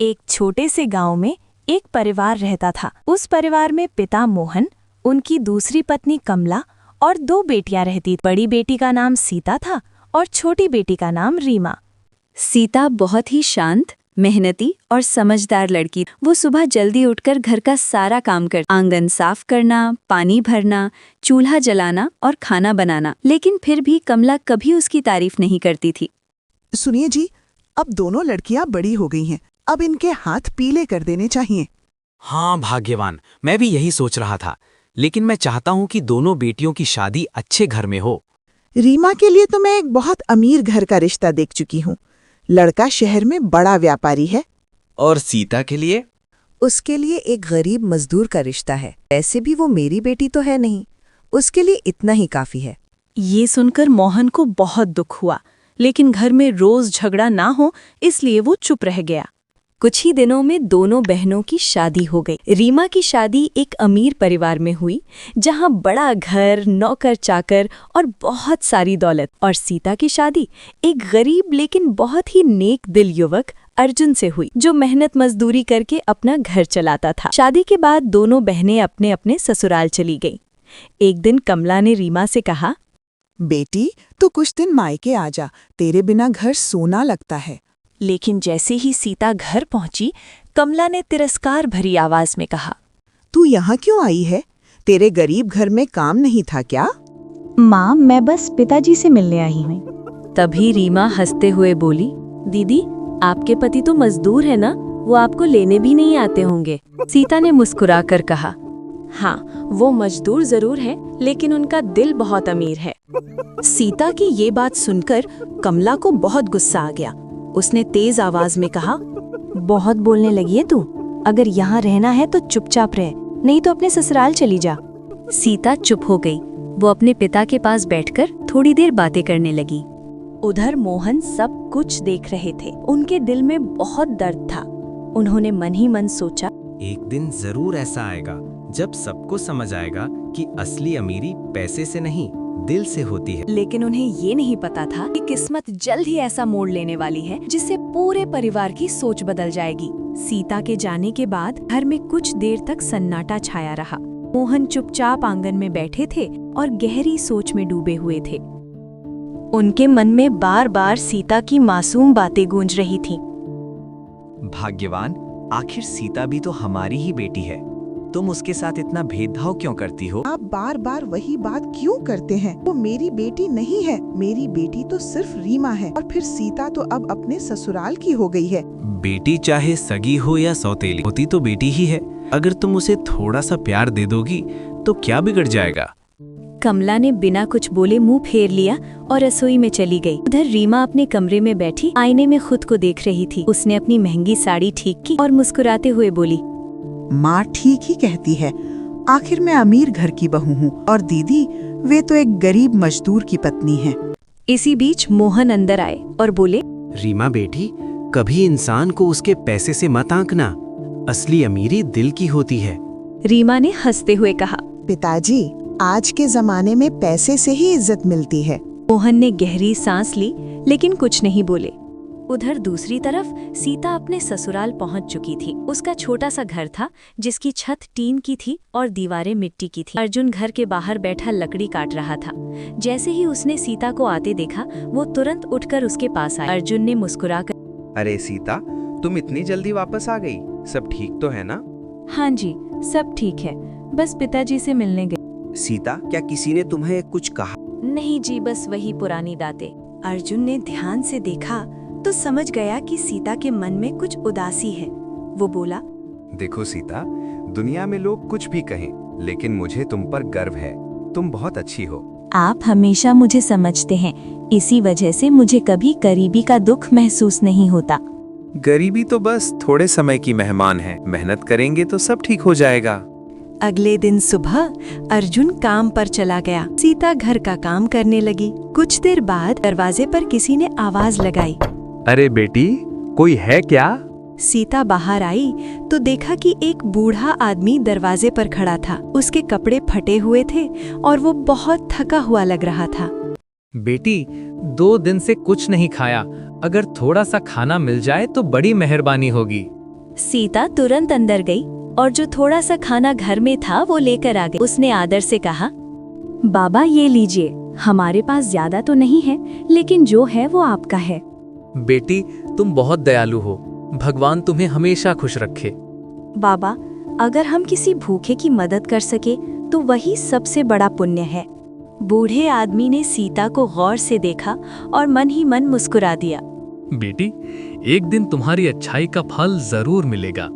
एक छोटे से गांव में एक परिवार रहता था। उस परिवार में पिता मोहन, उनकी दूसरी पत्नी कमला और दो बेटियां रहती। बड़ी बेटी का नाम सीता था और छोटी बेटी का नाम रीमा। सीता बहुत ही शांत, मेहनती और समझदार लड़की। वो सुबह जल्दी उठकर घर का सारा काम कर, आंगन साफ करना, पानी भरना, चूल्हा जलाना और खाना बनाना। लेकिन फिर भी कमला कभी उसकी तारीफ नहीं करती थी। सुनिए जी, अब दोनों लड़कियां बड़ी हो गई हैं। अब इनके हाथ पीले कर देने चाहिए। हाँ भाग्यवान, मैं भी यही सोच रहा था, लेकिन मैं चाहता हूँ कि दोनों बेटियों की शादी अच्छे घर में हो। रीमा के लिए तो मैं एक बहुत अमीर घर का रिश्ता देख चुकी हूँ। लड़का शहर में बड़ा व्यापारी है। और सीता के लिए? उसके लिए एक गरीब मजदूर का रिश्ता है। ऐसे भी वो मेरी बेटी तो है नहीं, उसके लिए इतना ही काफी है। ये सुनकर मोहन को बहुत दुख हुआ, लेकिन घर में रोज झगड़ा ना हो इसलिए वो चुप रह गया। कुछ ही दिनों में दोनों बहनों की शादी हो गई। रीमा की शादी एक अमीर परिवार में हुई, जहां बड़ा घर, नौकर चाकर और बहुत सारी दौलत। और सीता की शादी एक गरीब लेकिन बहुत ही नेक दिल युवक अर्जुन से हुई, जो मेहनत मजदूरी करके अपना घर चलाता था। शादी के बाद दोनों बहनें अपने अपने ससुराल चली गईं। एक दिन कमला ने रीमा से कहा, बेटी, तू कुछ दिन मायके आ जा, तेरे बिना घर सोना लगता है। लेकिन जैसे ही सीता घर पहुंची, कमला ने तिरस्कार भरी आवाज में कहा, तू यहाँ क्यों आई है? तेरे गरीब घर में काम नहीं था क्या? माँ, मैं बस पिताजी से मिलने आई हूँ। तभी रीमा हंसते हुए बोली, दीदी, आपके पति तो मजदूर है ना, वो आपको लेने भी नहीं आते होंगे। सीता ने मुस्कुराकर कहा, हाँ, वो मजदूर जरूर है, लेकिन उनका दिल बहुत अमीर है। सीता की ये बात सुनकर कमला को बहुत गुस्सा आ गया। उसने तेज आवाज में कहा, बहुत बोलने लगी है तू। अगर यहाँ रहना है तो चुपचाप रह, नहीं तो अपने ससुराल चली जा। सीता चुप हो गई। वो अपने पिता के पास बैठकर थोड़ी देर बातें करने लगी। उधर मोहन सब कुछ देख रहे थे। उनके दिल में बहुत दर्द था। उन्होंने मन ही मन सोचा, एक दिन जरूर ऐसा आएगा जब सबको समझ आएगा कि असली अमीरी पैसे से नहीं, दिल से होती है। लेकिन उन्हें ये नहीं पता था कि किस्मत जल्द ही ऐसा मोड़ लेने वाली है जिससे पूरे परिवार की सोच बदल जाएगी। सीता के जाने के बाद घर में कुछ देर तक सन्नाटा छाया रहा। मोहन चुपचाप आंगन में बैठे थे और गहरी सोच में डूबे हुए थे। उनके मन में बार बार सीता की मासूम बातें गूंज रही थीं। भाग्यवान, आखिर सीता भी तो हमारी ही बेटी है। तुम उसके साथ इतना भेदभाव क्यों करती हो? आप बार बार वही बात क्यों करते हैं? वो मेरी बेटी नहीं है। मेरी बेटी तो सिर्फ रीमा है, और फिर सीता तो अब अपने ससुराल की हो गई है। बेटी चाहे सगी हो या सौतेली, होती तो बेटी ही है। अगर तुम उसे थोड़ा सा प्यार दे दोगी तो क्या बिगड़ जाएगा? कमला ने बिना कुछ बोले मुंह फेर लिया और रसोई में चली गई। उधर रीमा अपने कमरे में बैठी आईने में खुद को देख रही थी। उसने अपनी महंगी साड़ी ठीक की और मुस्कुराते हुए बोली, माँ ठीक ही कहती है। आखिर मैं अमीर घर की बहू हूँ, और दीदी, वे तो एक गरीब मजदूर की पत्नी है। इसी बीच मोहन अंदर आए और बोले, रीमा बेटी, कभी इंसान को उसके पैसे से मत आंकना। असली अमीरी दिल की होती है। रीमा ने हंसते हुए कहा, पिताजी, आज के जमाने में पैसे से ही इज्जत मिलती है। मोहन ने गहरी सांस ली, लेकिन कुछ नहीं बोले। उधर दूसरी तरफ सीता अपने ससुराल पहुंच चुकी थी। उसका छोटा सा घर था, जिसकी छत टीन की थी और दीवारें मिट्टी की थी। अर्जुन घर के बाहर बैठा लकड़ी काट रहा था। जैसे ही उसने सीता को आते देखा, वो तुरंत उठकर उसके पास आया। अर्जुन ने मुस्कुराकर, अरे सीता, तुम इतनी जल्दी वापस आ गई? सब ठीक तो है ना? हाँ जी, सब ठीक है, बस पिताजी से मिलने गए। सीता, क्या किसी ने तुम्हें कुछ कहा? नहीं जी, बस वही पुरानी बातें। अर्जुन ने ध्यान से देखा तो समझ गया कि सीता के मन में कुछ उदासी है। वो बोला, देखो सीता, दुनिया में लोग कुछ भी कहें, लेकिन मुझे तुम पर गर्व है। तुम बहुत अच्छी हो। आप हमेशा मुझे समझते हैं, इसी वजह से मुझे कभी गरीबी का दुख महसूस नहीं होता। गरीबी तो बस थोड़े समय की मेहमान है। मेहनत करेंगे तो सब ठीक हो जाएगा। अगले दिन सुबह अर्जुन काम पर चला गया। सीता घर का काम करने लगी। कुछ देर बाद दरवाजे पर किसी ने आवाज लगाई, अरे बेटी, कोई है क्या? सीता बाहर आई तो देखा कि एक बूढ़ा आदमी दरवाजे पर खड़ा था। उसके कपड़े फटे हुए थे और वो बहुत थका हुआ लग रहा था। बेटी, 2 दिन से कुछ नहीं खाया, अगर थोड़ा सा खाना मिल जाए तो बड़ी मेहरबानी होगी। सीता तुरंत अंदर गई और जो थोड़ा सा खाना घर में था वो लेकर आ गई। उसने आदर से कहा, बाबा ये लीजिए, हमारे पास ज्यादा तो नहीं है लेकिन जो है वो आपका है। बेटी, तुम बहुत दयालु हो, भगवान तुम्हें हमेशा खुश रखे। बाबा, अगर हम किसी भूखे की मदद कर सके तो वही सबसे बड़ा पुण्य है। बूढ़े आदमी ने सीता को गौर से देखा और मन ही मन मुस्कुरा दिया। बेटी, एक दिन तुम्हारी अच्छाई का फल जरूर मिलेगा।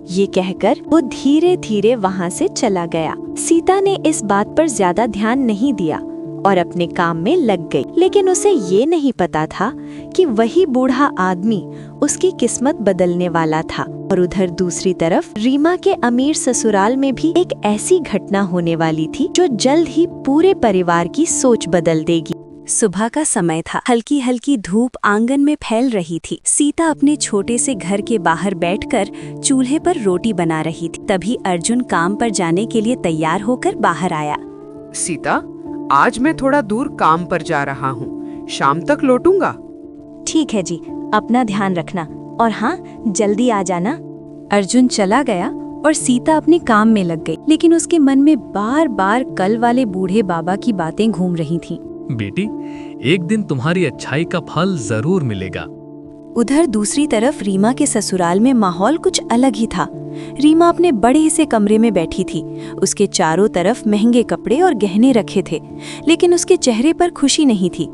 ये कहकर वो धीरे धीरे वहां से चला गया। सीता ने इस बात पर ज्यादा ध्यान नहीं दिया और अपने काम में लग गई, लेकिन उसे ये नहीं पता था कि वही बूढ़ा आदमी उसकी किस्मत बदलने वाला था। और उधर दूसरी तरफ रीमा के अमीर ससुराल में भी एक ऐसी घटना होने वाली थी जो जल्द ही पूरे परिवार की सोच बदल देगी। सुबह का समय था। हल्की हल्की धूप आंगन में फैल रही थी। सीता अपने छोटे से घर के बाहर बैठकर चूल्हे पर रोटी बना रही थी। तभी अर्जुन काम पर जाने के लिए तैयार होकर बाहर आया। सीता, आज मैं थोड़ा दूर काम पर जा रहा हूँ, शाम तक लौटूंगा। ठीक है जी, अपना ध्यान रखना और हाँ, जल्दी आ जाना। अर्जुन चला गया और सीता अपने काम में लग गई, लेकिन उसके मन में बार बार कल वाले बूढ़े बाबा की बातें घूम रही थीं। बेटी, एक दिन तुम्हारी अच्छाई का फल जरूर मिलेगा। उधर दूसरी तरफ रीमा के ससुराल में माहौल कुछ अलग ही था। रीमा अपने बड़े से कमरे में बैठी थी। उसके चारों तरफ महंगे कपड़े और गहने रखे थे, लेकिन उसके चेहरे पर खुशी नहीं थी।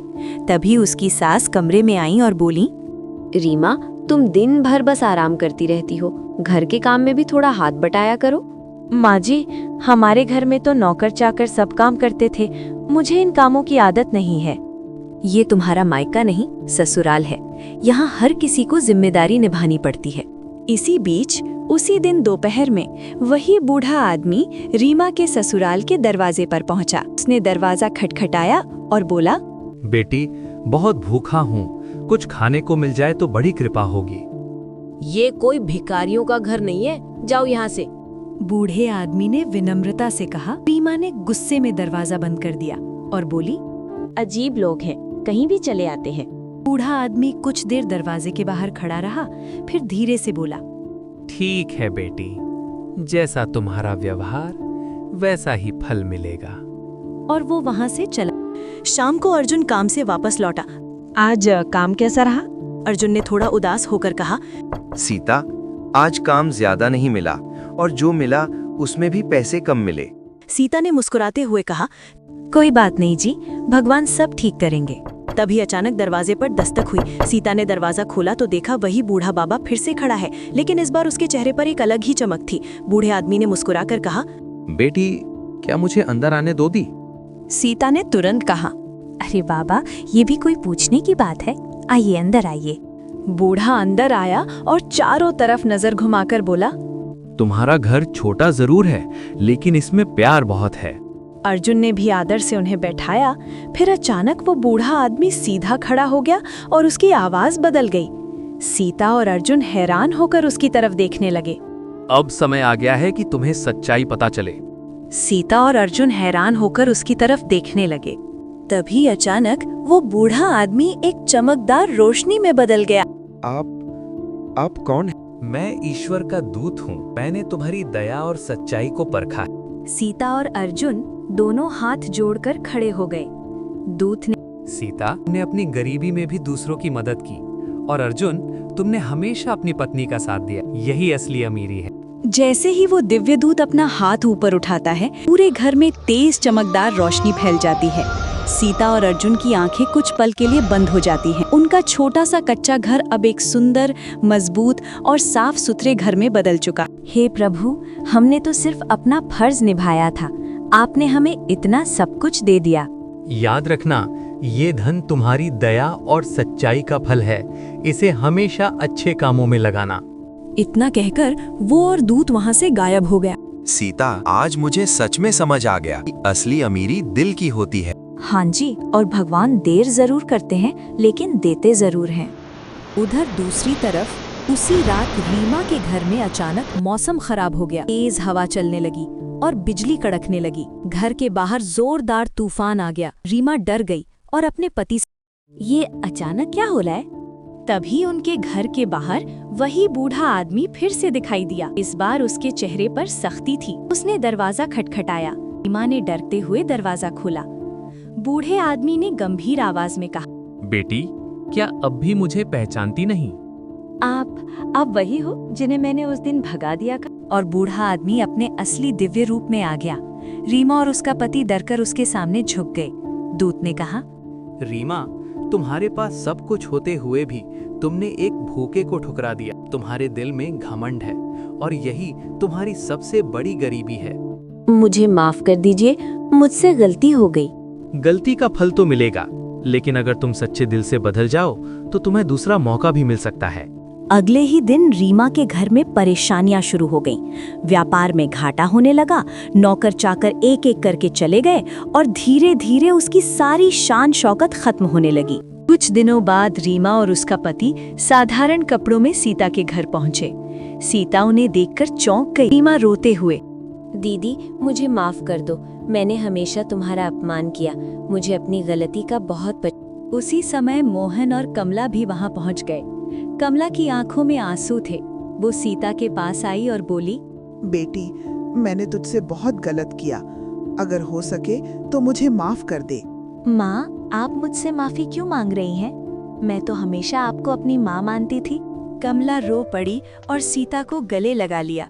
तभी उसकी सास कमरे में आई और बोली, रीमा, तुम दिन भर बस आराम करती रहती हो, घर के काम में भी थोड़ा हाथ बटाया करो। माँ जी, हमारे घर में तो नौकर चाकर सब काम करते थे, मुझे इन कामों की आदत नहीं है। ये तुम्हारा मायका नहीं, ससुराल है। यहाँ हर किसी को जिम्मेदारी निभानी पड़ती है। इसी बीच उसी दिन दोपहर में वही बूढ़ा आदमी रीमा के ससुराल के दरवाजे पर पहुंचा। उसने दरवाजा खटखटाया और बोला, बेटी, बहुत भूखा हूँ, कुछ खाने को मिल जाए तो बड़ी कृपा होगी। ये कोई भिखारियों का घर नहीं है, जाओ यहाँ से। बूढ़े आदमी ने विनम्रता से कहा। रीमा ने गुस्से में दरवाजा बंद कर दिया और बोली, अजीब लोग हैं, कहीं भी चले आते हैं। बूढ़ा आदमी कुछ देर दरवाजे के बाहर खड़ा रहा, फिर धीरे से बोला, ठीक है बेटी, जैसा तुम्हारा व्यवहार वैसा ही फल मिलेगा। और वो वहां से चला। शाम को अर्जुन काम से वापस लौटा। आज काम कैसा रहा? अर्जुन ने थोड़ा उदास होकर कहा। सीता, आज काम ज्यादा नहीं मिला और जो मिला उसमें भी पैसे कम मिले। सीता ने मुस्कुराते हुए कहा, कोई बात नहीं जी, भगवान सब ठीक करेंगे। तभी अचानक दरवाजे पर दस्तक हुई। सीता ने दरवाजा खोला तो देखा वही बूढ़ा बाबा फिर से खड़ा है, लेकिन इस बार उसके चेहरे पर एक अलग ही चमक थी। बूढ़े आदमी ने मुस्कुराकर कहा, बेटी, क्या मुझे अंदर आने दो दी? सीता ने तुरंत कहा, अरे बाबा, ये भी कोई पूछने की बात है, आइए अंदर आइए। बूढ़ा अंदर आया और चारों तरफ नजर घुमाकर बोला, तुम्हारा घर छोटा जरूर है, लेकिन इसमें प्यार बहुत है। अर्जुन ने भी आदर से उन्हें बैठाया। फिर अचानक वो बूढ़ा आदमी सीधा खड़ा हो गया और उसकी आवाज बदल गई। सीता और अर्जुन हैरान होकर उसकी तरफ देखने लगे। अब समय आ गया है कि तुम्हें सच्चाई पता चले। सीता और अर्जुन हैरान होकर उसकी तरफ देखने लगे। तभी अचानक वो बूढ़ा आदमी एक चमकदार रोशनी में बदल गया। आप कौन हैं? मैं ईश्वर का दूत हूँ। मैंने तुम्हारी दया और सच्चाई को परखा है। सीता और अर्जुन दोनों हाथ जोड़कर खड़े हो गए। दूत ने, सीता, तुमने अपनी गरीबी में भी दूसरों की मदद की, और अर्जुन, तुमने हमेशा अपनी पत्नी का साथ दिया। यही असली अमीरी है। जैसे ही वो दिव्य दूत अपना हाथ ऊपर उठाता है, पूरे घर में तेज चमकदार रोशनी फैल जाती है। सीता और अर्जुन की आंखें कुछ पल के लिए बंद हो जाती हैं। उनका छोटा सा कच्चा घर अब एक सुंदर, मजबूत और साफ सुथरे घर में बदल चुका। हे प्रभु, हमने तो सिर्फ अपना फर्ज निभाया था, आपने हमें इतना सब कुछ दे दिया। याद रखना, ये धन तुम्हारी दया और सच्चाई का फल है। इसे हमेशा अच्छे कामों में लगाना। इतना कहकर वो और दूत वहाँ से गायब हो गया। सीता, आज मुझे सच में समझ आ गया कि असली अमीरी दिल की होती है। हाँ जी, और भगवान देर जरूर करते हैं लेकिन देते जरूर हैं। उधर दूसरी तरफ उसी रात रीमा के घर में अचानक मौसम खराब हो गया। तेज हवा चलने लगी और बिजली कड़कने लगी। घर के बाहर जोरदार तूफान आ गया। रीमा डर गई और अपने पति से, ये अचानक क्या हो रहा है? तभी उनके घर के बाहर वही बूढ़ा आदमी फिर से दिखाई दिया। इस बार उसके चेहरे पर सख्ती थी। उसने दरवाजा खटखटाया। रीमा ने डरते हुए दरवाजा खोला। बूढ़े आदमी ने गंभीर आवाज में कहा, बेटी, क्या अब भी मुझे पहचानती नहीं? आप वही हो जिन्हें मैंने उस दिन भगा दिया था? और बूढ़ा आदमी अपने असली दिव्य रूप में आ गया। रीमा और उसका पति डरकर उसके सामने झुक गए। दूत ने कहा, रीमा, तुम्हारे पास सब कुछ होते हुए भी तुमने एक भूखे को ठुकरा दिया। तुम्हारे दिल में घमंड है और यही तुम्हारी सबसे बड़ी गरीबी है। मुझे माफ कर दीजिए, मुझसे गलती हो गई। गलती का फल तो मिलेगा, लेकिन अगर तुम सच्चे दिल से बदल जाओ तो तुम्हें दूसरा मौका भी मिल सकता है। अगले ही दिन रीमा के घर में परेशानियां शुरू हो गईं। व्यापार में घाटा होने लगा। नौकर चाकर एक एक करके चले गए और धीरे धीरे उसकी सारी शान शौकत खत्म होने लगी। कुछ दिनों बाद रीमा और उसका पति साधारण कपड़ों में सीता के घर पहुंचे। सीता उन्हें देखकर चौंक गई। रीमा रोते हुए, दीदी, मुझे माफ कर दो, मैंने हमेशा तुम्हारा अपमान किया। मुझे अपनी गलती का बहुत उसी समय मोहन और कमला भी वहां पहुंच गए। कमला की आंखों में आंसू थे। वो सीता के पास आई और बोली, बेटी, मैंने तुझसे बहुत गलत किया। अगर हो सके तो मुझे माफ कर दे। माँ, आप मुझसे माफी क्यों मांग रही हैं? मैं तो हमेशा आपको अपनी माँ मानती थी। कमला रो पड़ी और सीता को गले लगा लिया।